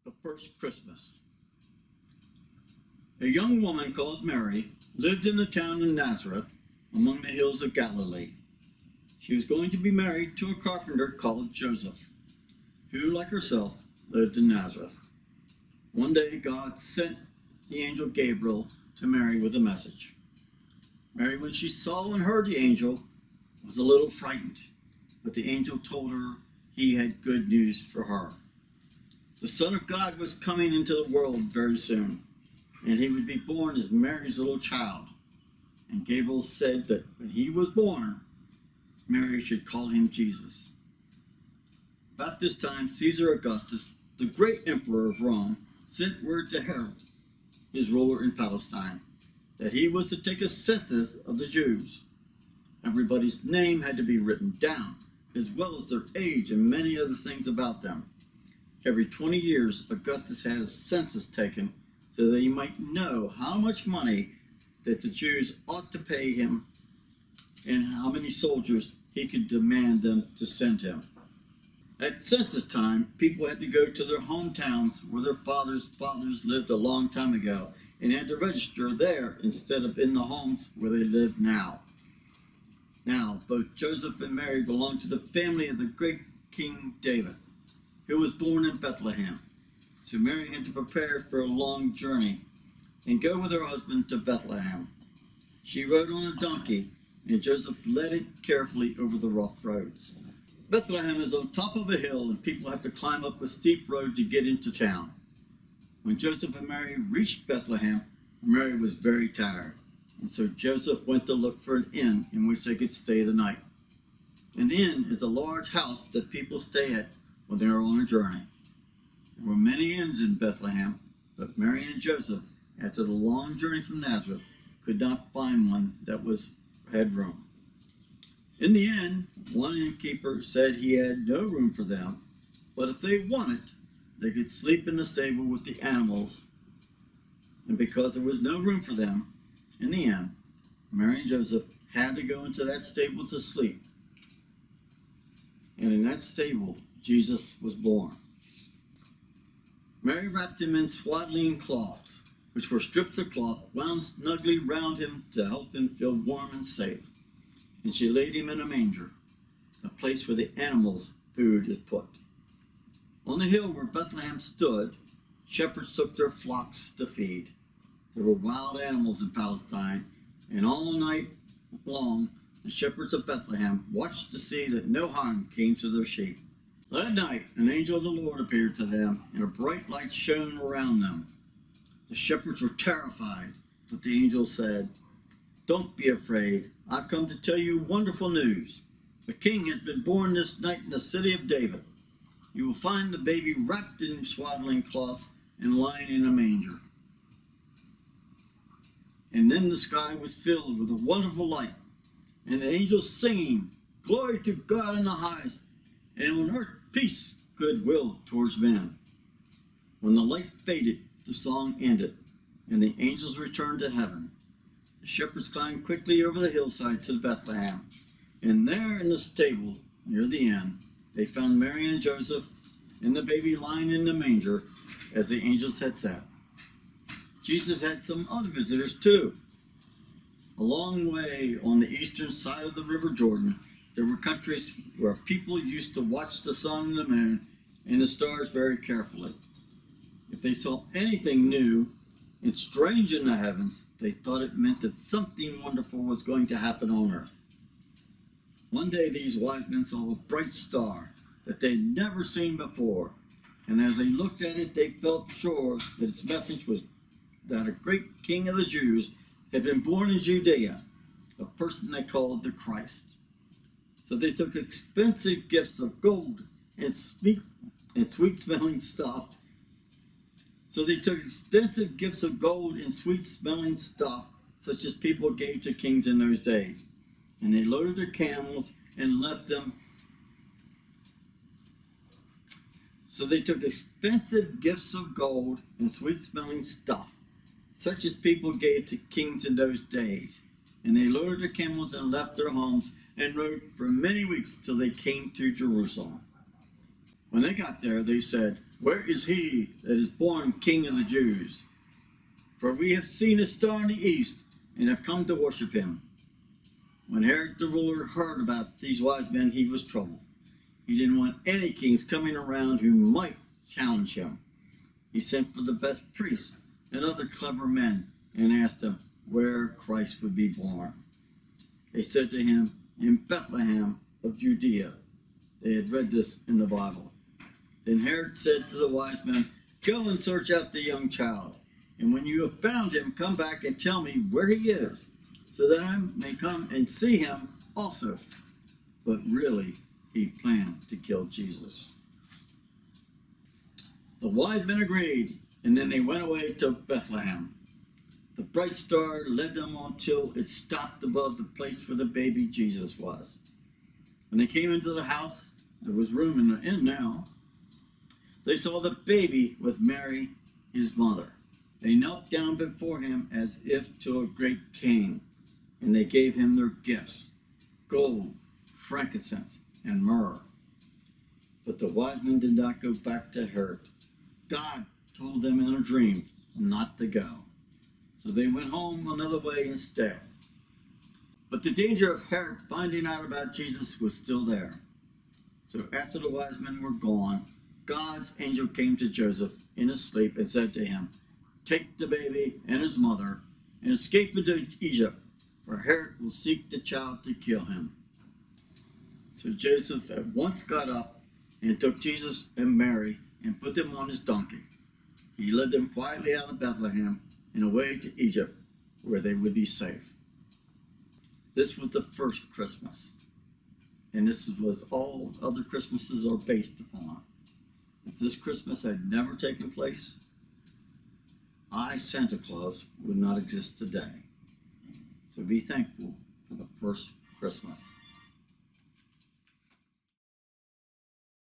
The first Christmas. A young woman called Mary lived in the town of Nazareth among the hills of Galilee. She was going to be married to a carpenter called Joseph, who, like herself, lived in Nazareth. One day God sent the angel Gabriel to Mary with a message. Mary, when she saw and heard the angel, was a little frightened, but the angel told her he had good news for her. The Son of God was coming into the world very soon, and he would be born as Mary's little child. And Gabriel said that when he was born, Mary should call him Jesus. About this time, Caesar Augustus, the great emperor of Rome, sent word to Herod, his ruler in Palestine, that he was to take a census of the Jews. Everybody's name had to be written down, as well as their age and many other things about them. Every 20 years, Augustus had a census taken so that he might know how much money that the Jews ought to pay him and how many soldiers he could demand them to send him. At census time, people had to go to their hometowns where their fathers lived a long time ago and had to register there instead of in the homes where they live now. Now, both Joseph and Mary belonged to the family of the great King David, who was born in Bethlehem. So Mary had to prepare for a long journey and go with her husband to Bethlehem. She rode on a donkey, and Joseph led it carefully over the rough roads. Bethlehem is on top of a hill, and people have to climb up a steep road to get into town. When Joseph and Mary reached Bethlehem, Mary was very tired, and so Joseph went to look for an inn in which they could stay the night. An inn is a large house that people stay at when they are on a journey. There were many inns in Bethlehem, but Mary and Joseph, after the long journey from Nazareth, could not find one that had room. In the end, one innkeeper said he had no room for them, but if they wanted, they could sleep in the stable with the animals. And because there was no room for them in the inn, Mary and Joseph had to go into that stable to sleep. And in that stable, Jesus was born. Mary wrapped him in swaddling cloths, which were strips of cloth wound snugly round him to help him feel warm and safe. And she laid him in a manger, a place where the animals' food is put. On the hill where Bethlehem stood, shepherds took their flocks to feed. There were wild animals in Palestine, and all night long the shepherds of Bethlehem watched to see that no harm came to their sheep. That night an angel of the Lord appeared to them, and a bright light shone around them. The shepherds were terrified, but the angel said, "Don't be afraid. I've come to tell you wonderful news. The king has been born this night in the city of David. You will find the baby wrapped in swaddling cloths and lying in a manger." And then the sky was filled with a wonderful light, and the angels singing, "Glory to God in the highest, and on earth peace, goodwill towards men." When the light faded, the song ended, and the angels returned to heaven. The shepherds climbed quickly over the hillside to Bethlehem, and there in the stable near the inn, they found Mary and Joseph and the baby lying in the manger, as the angels had said. Jesus had some other visitors too. A long way on the eastern side of the River Jordan, there were countries where people used to watch the sun and the moon and the stars very carefully. If they saw anything new and strange in the heavens, they thought it meant that something wonderful was going to happen on earth. One day these wise men saw a bright star that they had never seen before, and as they looked at it, they felt sure that its message was that a great king of the Jews had been born in Judea, a person they called the Christ. So they took expensive gifts of gold and sweet-smelling stuff. Such as people gave to kings in those days. And they loaded their camels and left them. So they took expensive gifts of gold and sweet-smelling stuff, such as people gave to kings in those days. And they loaded their camels and left their homes and rode for many weeks till they came to Jerusalem. When they got there, they said, "Where is he that is born King of the Jews? For we have seen a star in the east, and have come to worship him." When Herod the ruler heard about these wise men, he was troubled. He didn't want any kings coming around who might challenge him. He sent for the best priests and other clever men and asked them where Christ would be born. They said to him, "In Bethlehem of Judea." They had read this in the Bible. Then Herod said to the wise men, "Go and search out the young child, and when you have found him, come back and tell me where he is, so that I may come and see him also." But really, he planned to kill Jesus. The wise men agreed, and then they went away to Bethlehem. The bright star led them until it stopped above the place where the baby Jesus was. When they came into the house, there was room in the inn now. They saw the baby with Mary, his mother. They knelt down before him as if to a great king, and they gave him their gifts: gold, frankincense, and myrrh. But the wise men did not go back to Herod. God told them in a dream not to go. So they went home another way instead. But the danger of Herod finding out about Jesus was still there. So after the wise men were gone, God's angel came to Joseph in his sleep and said to him, "Take the baby and his mother and escape into Egypt, for Herod will seek the child to kill him." So Joseph at once got up and took Jesus and Mary and put them on his donkey. He led them quietly out of Bethlehem and away to Egypt, where they would be safe. This was the first Christmas, and this is what all other Christmases are based upon. If this Christmas had never taken place, Santa Claus, would not exist today. So be thankful for the first Christmas.